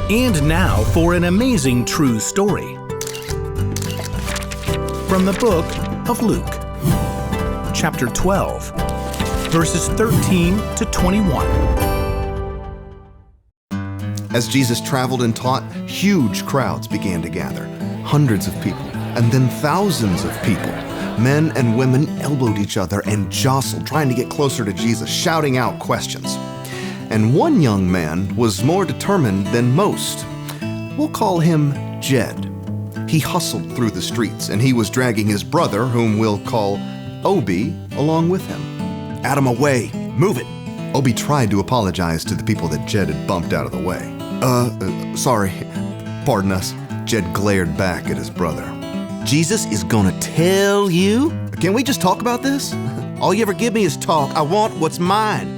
And now for an amazing true story from the book of Luke, chapter 12, verses 13 to 21. As Jesus traveled and taught, huge crowds began to gather, hundreds of people, and then thousands of people. Men and women elbowed each other and jostled, trying to get closer to Jesus, shouting out questions. And one young man was more determined than most. We'll call him Jed. He hustled through the streets, and he was dragging his brother, whom we'll call Obi, along with him. "Out of my way, move it!" Obi tried to apologize to the people that Jed had bumped out of the way. Sorry, pardon us." Jed glared back at his brother. "Jesus is gonna tell you? Can we just talk about this? All you ever give me is talk. I want what's mine."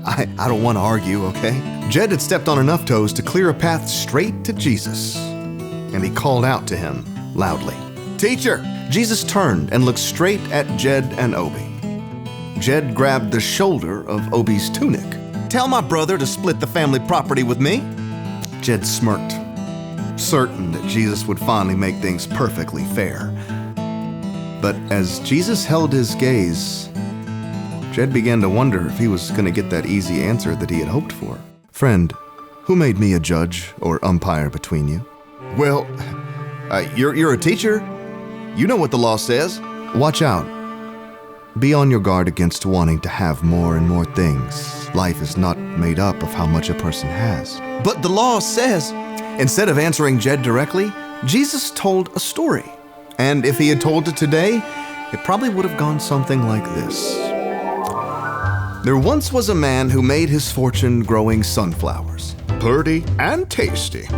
I don't want to argue, okay? Jed had stepped on enough toes to clear a path straight to Jesus, and he called out to him loudly, "Teacher!" Jesus turned and looked straight at Jed and Obi. Jed grabbed the shoulder of Obi's tunic. "Tell my brother to split the family property with me." Jed smirked, certain that Jesus would finally make things perfectly fair. But as Jesus held his gaze, Jed began to wonder if he was going to get that easy answer that he had hoped for. "Friend, who made me a judge or umpire between you?" "Well, you're a teacher. You know what the law says." "Watch out. Be on your guard against wanting to have more and more things. Life is not made up of how much a person has." "But the law says..." Instead of answering Jed directly, Jesus told a story. And if he had told it today, it probably would have gone something like this. There once was a man who made his fortune growing sunflowers. Purty and tasty.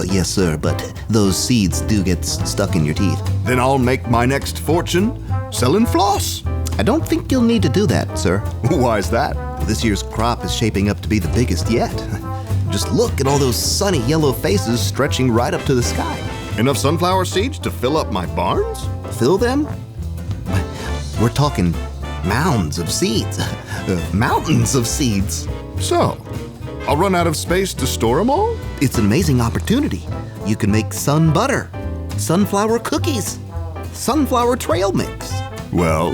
Yes, sir, but those seeds do get stuck in your teeth. "Then I'll make my next fortune selling floss." I don't think you'll need to do that, sir. "Why's that?" This year's crop is shaping up to be the biggest yet. Just look at all those sunny yellow faces stretching right up to the sky. "Enough sunflower seeds to fill up my barns?" Fill them? We're talking mounds of seeds. Mountains of seeds. "So, I'll run out of space to store them all?" It's an amazing opportunity. You can make sun butter, sunflower cookies, sunflower trail mix. "Well,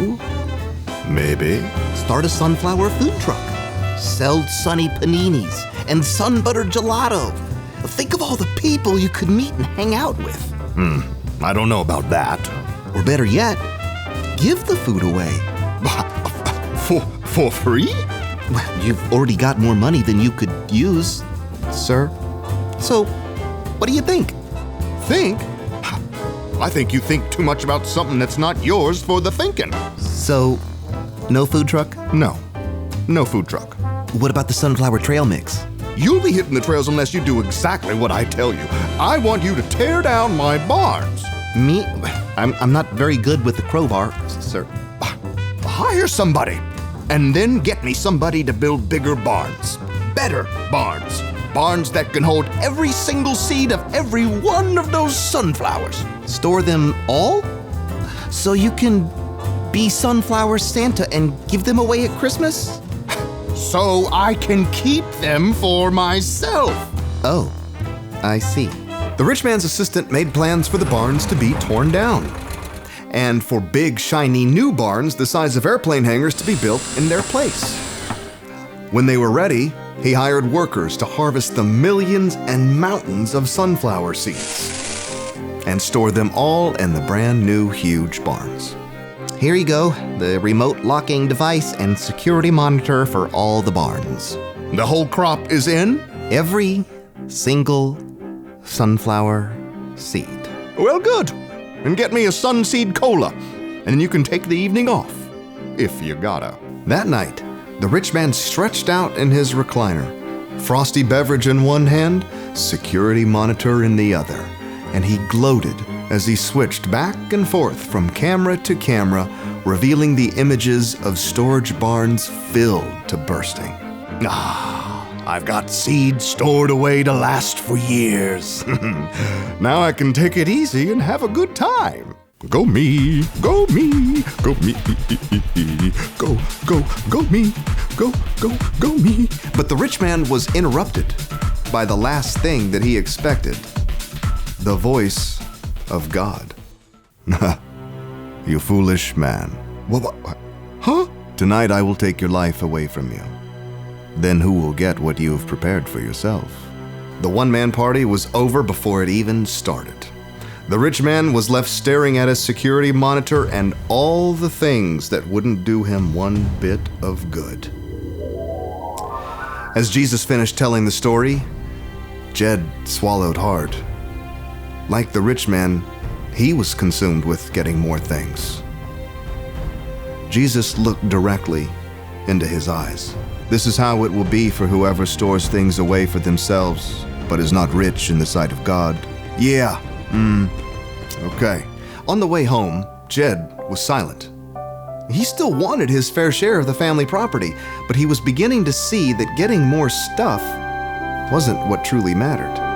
maybe." Start a sunflower food truck. Sell sunny paninis and sun butter gelato. Think of all the people you could meet and hang out with. I don't know about that. Or better yet, give the food away. For free? Well, you've already got more money than you could use, sir. So, what do you think? Think? I think you think too much about something that's not yours for the thinking. So, no food truck? No food truck. What about the sunflower trail mix? You'll be hitting the trails unless you do exactly what I tell you. I want you to tear down my barns. Me? I'm not very good with the crowbar, sir. Hire somebody, and then get me somebody to build bigger barns. Better barns. Barns that can hold every single seed of every one of those sunflowers. Store them all? So you can be Sunflower Santa and give them away at Christmas? So I can keep them for myself. Oh, I see. The rich man's assistant made plans for the barns to be torn down, and for big, shiny new barns the size of airplane hangars to be built in their place. When they were ready, he hired workers to harvest the millions and mountains of sunflower seeds and store them all in the brand new huge barns. Here you go, the remote locking device and security monitor for all the barns. The whole crop is in? Every single sunflower seed. Well, good. And get me a sunseed cola, and then you can take the evening off, if you gotta. That night, the rich man stretched out in his recliner, frosty beverage in one hand, security monitor in the other, and he gloated as he switched back and forth from camera to camera, revealing the images of storage barns filled to bursting. I've got seeds stored away to last for years. Now I can take it easy and have a good time. Go me, go me, go me, go, go me, go me. But the rich man was interrupted by the last thing that he expected, the voice of God. You foolish man. What? Huh? Tonight I will take your life away from you. Then who will get what you have prepared for yourself? The one-man party was over before it even started. The rich man was left staring at his security monitor and all the things that wouldn't do him one bit of good. As Jesus finished telling the story, Jed swallowed hard. Like the rich man, he was consumed with getting more things. Jesus looked directly into his eyes. This is how it will be for whoever stores things away for themselves, but is not rich in the sight of God. Yeah, okay. On the way home, Jed was silent. He still wanted his fair share of the family property, but he was beginning to see that getting more stuff wasn't what truly mattered.